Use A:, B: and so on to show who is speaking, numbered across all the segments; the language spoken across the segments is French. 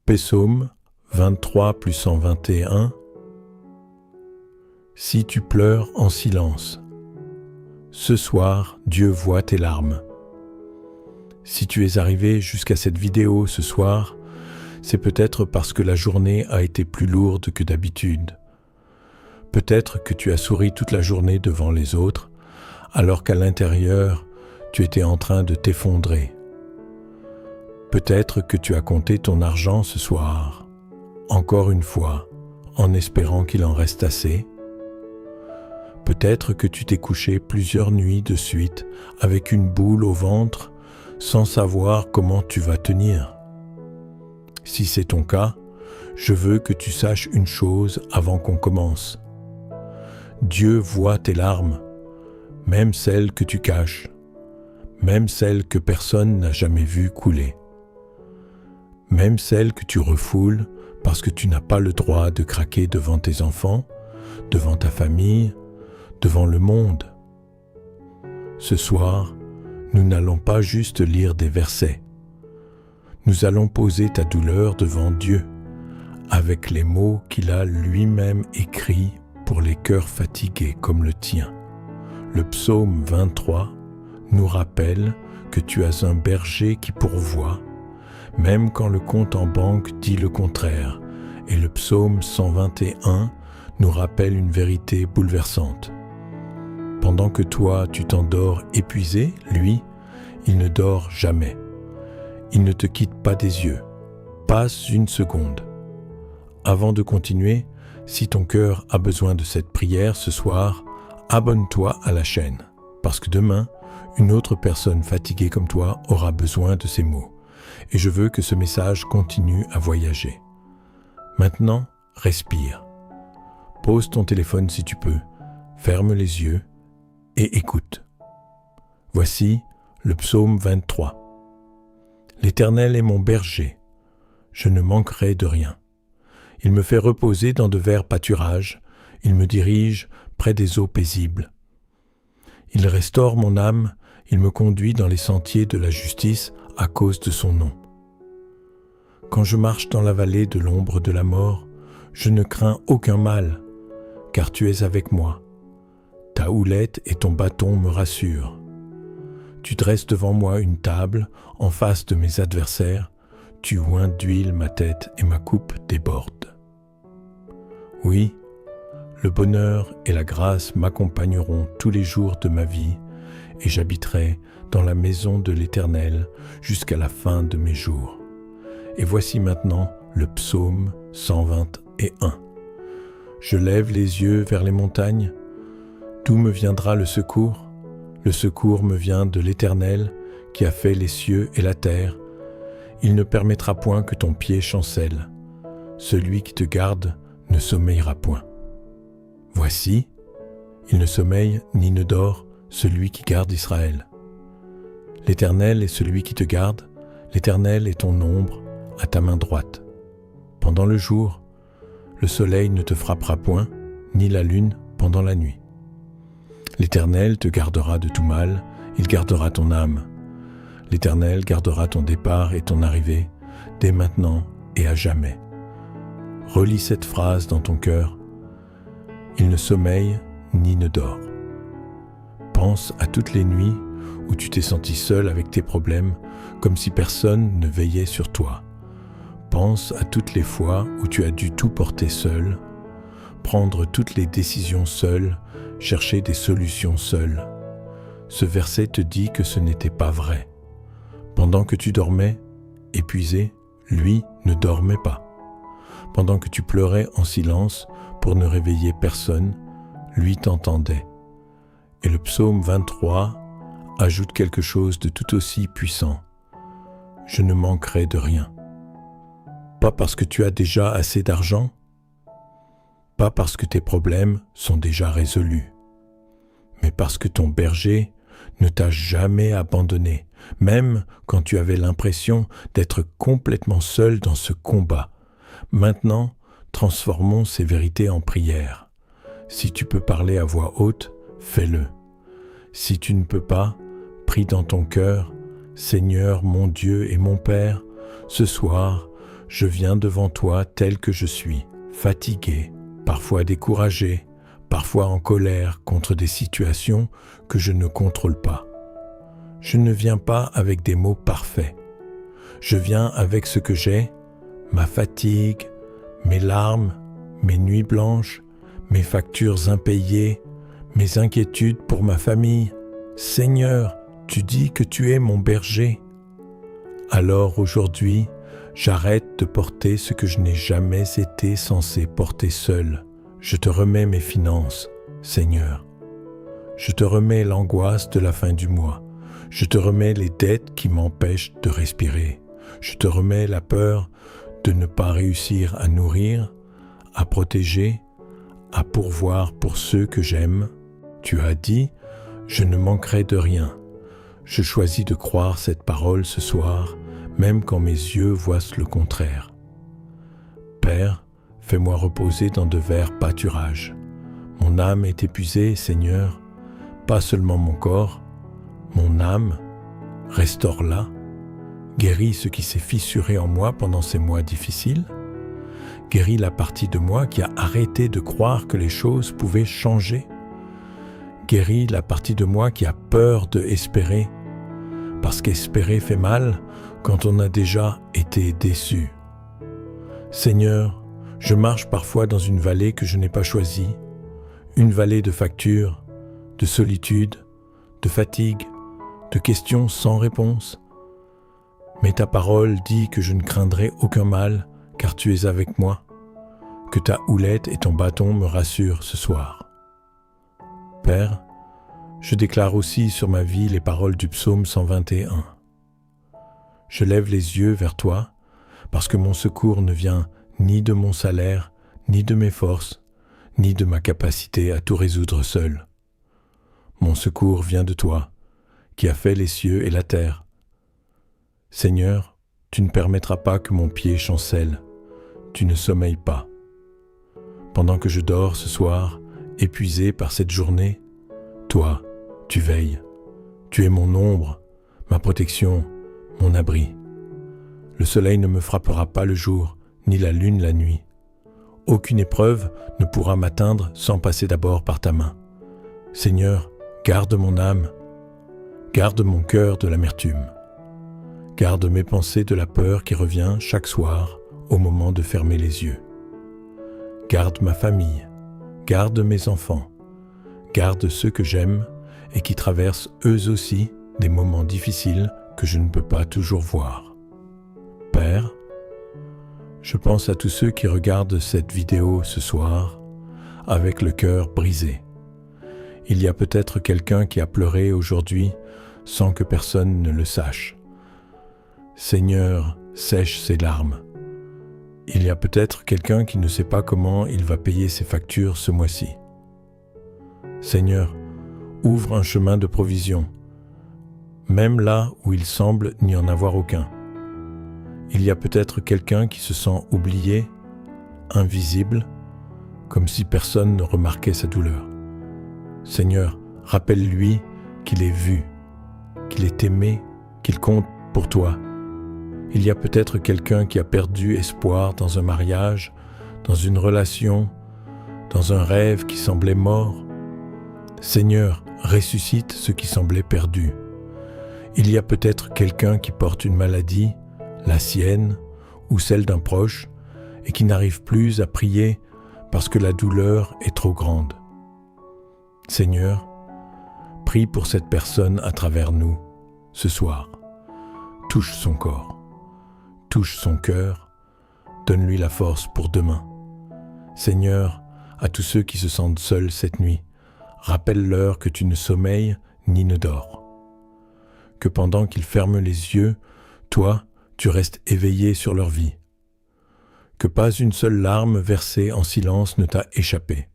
A: Psaume 23 plus 121. Si tu pleures en silence, ce soir, Dieu voit tes larmes. Si tu es arrivé jusqu'à cette vidéo ce soir, c'est peut-être parce que la journée a été plus lourde que d'habitude. Peut-être que tu as souri toute la journée devant les autres, alors qu'à l'intérieur, tu étais en train de t'effondrer. Peut-être que tu as compté ton argent ce soir, encore une fois, en espérant qu'il en reste assez. Peut-être que tu t'es couché plusieurs nuits de suite avec une boule au ventre, sans savoir comment tu vas tenir. Si c'est ton cas, je veux que tu saches une chose avant qu'on commence. Dieu voit tes larmes, même celles que tu caches, même celles que personne n'a jamais vues couler, même celles que tu refoules parce que tu n'as pas le droit de craquer devant tes enfants, devant ta famille, devant le monde. Ce soir, nous n'allons pas juste lire des versets. Nous allons poser ta douleur devant Dieu, avec les mots qu'il a lui-même écrits pour les cœurs fatigués comme le tien. Le psaume 23 nous rappelle que tu as un berger qui pourvoit, même quand le compte en banque dit le contraire, et le psaume 121 nous rappelle une vérité bouleversante. Pendant que toi, tu t'endors épuisé, lui, il ne dort jamais. Il ne te quitte pas des yeux, pas une seconde. Avant de continuer, si ton cœur a besoin de cette prière ce soir, abonne-toi à la chaîne, parce que demain, une autre personne fatiguée comme toi aura besoin de ces mots. Et je veux que ce message continue à voyager. Maintenant, respire. Pose ton téléphone si tu peux, ferme les yeux et écoute. Voici le psaume 23. L'Éternel est mon berger, je ne manquerai de rien. Il me fait reposer dans de verts pâturages, il me dirige près des eaux paisibles. Il restaure mon âme, il me conduit dans les sentiers de la justice à cause de son nom. Quand je marche dans la vallée de l'ombre de la mort, je ne crains aucun mal, car tu es avec moi. Ta houlette et ton bâton me rassurent. Tu dresses devant moi une table en face de mes adversaires, tu oins d'huile ma tête et ma coupe déborde. Oui, le bonheur et la grâce m'accompagneront tous les jours de ma vie et j'habiterai dans la maison de l'Éternel jusqu'à la fin de mes jours. Et voici maintenant le psaume 121. Je lève les yeux vers les montagnes. D'où me viendra le secours ? Le secours me vient de l'Éternel qui a fait les cieux et la terre. Il ne permettra point que ton pied chancelle. Celui qui te garde ne sommeillera point. Voici, il ne sommeille ni ne dort, celui qui garde Israël. L'Éternel est celui qui te garde, l'Éternel est ton ombre à ta main droite. Pendant le jour, le soleil ne te frappera point, ni la lune pendant la nuit. L'Éternel te gardera de tout mal, il gardera ton âme. L'Éternel gardera ton départ et ton arrivée, dès maintenant et à jamais. Relis cette phrase dans ton cœur. Il ne sommeille ni ne dort. Pense à toutes les nuits où tu t'es senti seul avec tes problèmes, comme si personne ne veillait sur toi. Pense à toutes les fois où tu as dû tout porter seul, prendre toutes les décisions seul, chercher des solutions seul. Ce verset te dit que ce n'était pas vrai. Pendant que tu dormais, épuisé, lui ne dormait pas. Pendant que tu pleurais en silence pour ne réveiller personne, lui t'entendait. Et le psaume 23 ajoute quelque chose de tout aussi puissant. Je ne manquerai de rien. Pas parce que tu as déjà assez d'argent, pas parce que tes problèmes sont déjà résolus, mais parce que ton berger ne t'a jamais abandonné, même quand tu avais l'impression d'être complètement seul dans ce combat. Maintenant, transformons ces vérités en prière. Si tu peux parler à voix haute, fais-le. Si tu ne peux pas, prie dans ton cœur, Seigneur mon Dieu et mon Père, ce soir, je viens devant toi tel que je suis, fatigué, parfois découragé, parfois en colère contre des situations que je ne contrôle pas. Je ne viens pas avec des mots parfaits. Je viens avec ce que j'ai, ma fatigue, mes larmes, mes nuits blanches, mes factures impayées, mes inquiétudes pour ma famille. Seigneur, tu dis que tu es mon berger. Alors aujourd'hui, j'arrête de porter ce que je n'ai jamais été censé porter seul. Je te remets mes finances, Seigneur. Je te remets l'angoisse de la fin du mois. Je te remets les dettes qui m'empêchent de respirer. Je te remets la peur de ne pas réussir à nourrir, à protéger, à pourvoir pour ceux que j'aime. Tu as dit, je ne manquerai de rien. Je choisis de croire cette parole ce soir, même quand mes yeux voient le contraire. Père, fais-moi reposer dans de verts pâturages. Mon âme est épuisée, Seigneur, pas seulement mon corps, mon âme, restaure-la, guéris ce qui s'est fissuré en moi pendant ces mois difficiles, guéris la partie de moi qui a arrêté de croire que les choses pouvaient changer, guéris la partie de moi qui a peur de espérer, parce qu'espérer fait mal quand on a déjà été déçu. Seigneur, je marche parfois dans une vallée que je n'ai pas choisie, une vallée de factures, de solitude, de fatigue, de questions sans réponse. Mais ta parole dit que je ne craindrai aucun mal, car tu es avec moi, que ta houlette et ton bâton me rassurent ce soir. Père, je déclare aussi sur ma vie les paroles du psaume 121. Je lève les yeux vers toi, parce que mon secours ne vient ni de mon salaire, ni de mes forces, ni de ma capacité à tout résoudre seul. Mon secours vient de toi, qui as fait les cieux et la terre. Seigneur, tu ne permettras pas que mon pied chancelle, tu ne sommeilles pas. Pendant que je dors ce soir, épuisé par cette journée, toi, tu veilles. Tu es mon ombre, ma protection, mon abri. Le soleil ne me frappera pas le jour, ni la lune la nuit. Aucune épreuve ne pourra m'atteindre sans passer d'abord par ta main. Seigneur, garde mon âme, garde mon cœur de l'amertume. Garde mes pensées de la peur qui revient chaque soir au moment de fermer les yeux. Garde ma famille, garde mes enfants, garde ceux que j'aime et qui traversent eux aussi des moments difficiles que je ne peux pas toujours voir. Père, je pense à tous ceux qui regardent cette vidéo ce soir avec le cœur brisé. Il y a peut-être quelqu'un qui a pleuré aujourd'hui sans que personne ne le sache. Seigneur, sèche ses larmes. Il y a peut-être quelqu'un qui ne sait pas comment il va payer ses factures ce mois-ci. Seigneur, ouvre un chemin de provision, même là où il semble n'y en avoir aucun. Il y a peut-être quelqu'un qui se sent oublié, invisible, comme si personne ne remarquait sa douleur. Seigneur, rappelle-lui qu'il est vu, qu'il est aimé, qu'il compte pour toi. Il y a peut-être quelqu'un qui a perdu espoir dans un mariage, dans une relation, dans un rêve qui semblait mort. Seigneur, ressuscite ce qui semblait perdu. Il y a peut-être quelqu'un qui porte une maladie, la sienne ou celle d'un proche, et qui n'arrive plus à prier parce que la douleur est trop grande. Seigneur, prie pour cette personne à travers nous, ce soir. Touche son corps, touche son cœur, donne-lui la force pour demain. Seigneur, à tous ceux qui se sentent seuls cette nuit, rappelle-leur que tu ne sommeilles ni ne dors. Que pendant qu'ils ferment les yeux, toi, tu restes éveillé sur leur vie. Que pas une seule larme versée en silence ne t'a échappé.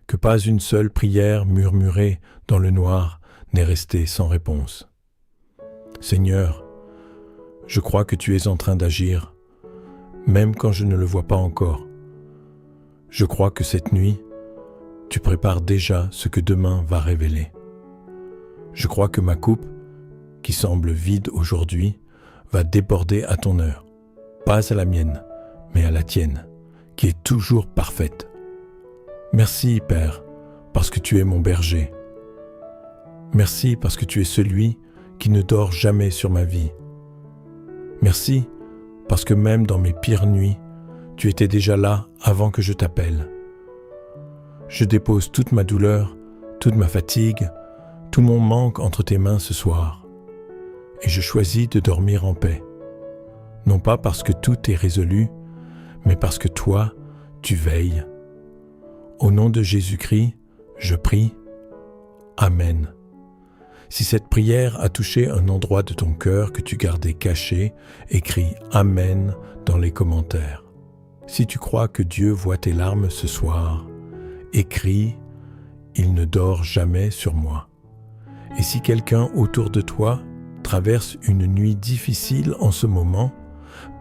A: Que pas une seule prière murmurée dans le noir n'est restée sans réponse. Seigneur, je crois que tu es en train d'agir, même quand je ne le vois pas encore. Je crois que cette nuit, tu prépares déjà ce que demain va révéler. Je crois que ma coupe, qui semble vide aujourd'hui, va déborder à ton heure. pas à la mienne, mais à la tienne, qui est toujours parfaite. Merci, Père, parce que tu es mon berger. Merci parce que tu es celui qui ne dort jamais sur ma vie. Merci parce que même dans mes pires nuits, tu étais déjà là avant que je t'appelle. Je dépose toute ma douleur, toute ma fatigue, tout mon manque entre tes mains ce soir. Et je choisis de dormir en paix. Non pas parce que tout est résolu, mais parce que toi, tu veilles. Au nom de Jésus-Christ, je prie. Amen. Si cette prière a touché un endroit de ton cœur que tu gardais caché, écris « Amen » dans les commentaires. Si tu crois que Dieu voit tes larmes ce soir, écris « Il ne dort jamais sur moi ». Et si quelqu'un autour de toi traverse une nuit difficile en ce moment,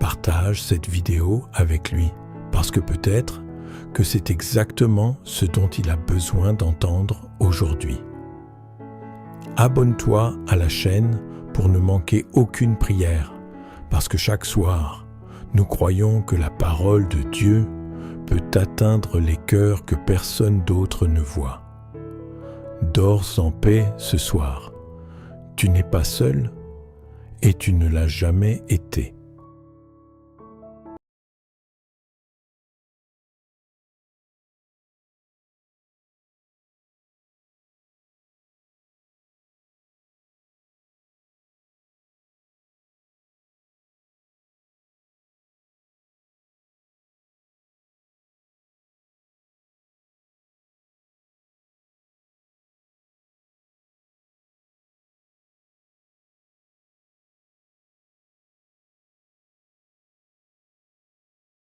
A: partage cette vidéo avec lui, parce que peut-être que c'est exactement ce dont il a besoin d'entendre aujourd'hui. Abonne-toi à la chaîne pour ne manquer aucune prière, parce que chaque soir, nous croyons que la parole de Dieu peut atteindre les cœurs que personne d'autre ne voit. Dors en paix ce soir. Tu n'es pas seul et tu ne l'as jamais été.